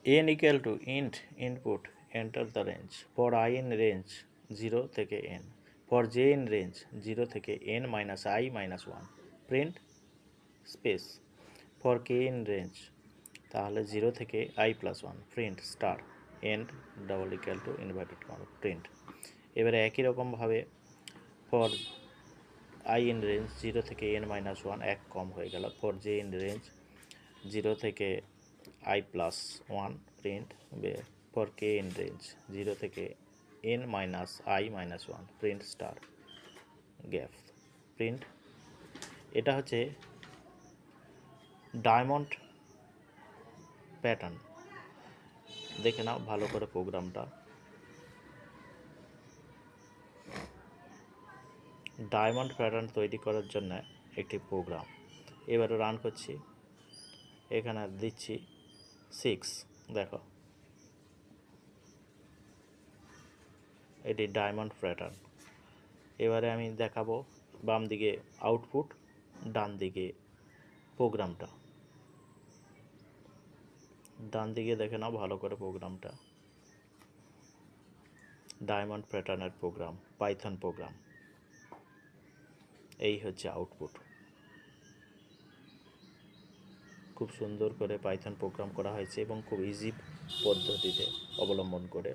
n equal to int input enter the range for I in range 0 থেকে n for j in range 0 থেকে n minus I minus 1 print space for k in range তাহলে 0 থেকে I plus 1 print star end double equal to inverted comma print এবারে একই রকম ভাবে for I in range 0 থেকে n minus 1 এক কম হয়ে গেল for j in range 0 থেকে I plus 1 print for k in range 0 থেকে n minus I minus 1 print star gap print এটা হচ্ছে ডায়মন্ড প্যাটার্ন দেখে নাও ভালো করে প্রোগ্রামটা ডায়মন্ড প্যাটার্ন তৈরি করার জন্য একটি প্রোগ্রাম এবারে রান করছি এখানে দিচ্ছি 6 দেখো এটি ডায়মন্ড প্যাটার্ন এবারে আমি দেখাবো বাম দিকে আউটপুট ডান দিকে প্রোগ্রামটা ডান দিকে দেখে নাও ভালো করে প্রোগ্রামটা ডায়মন্ড প্যাটার্নের প্রোগ্রাম পাইথন প্রোগ্রাম এই হচ্ছে আউটপুট খুব সুন্দর করে পাইথন প্রোগ্রাম করা হয়েছে এবং খুব ইজি পদ্ধতিতে অবলম্বন করে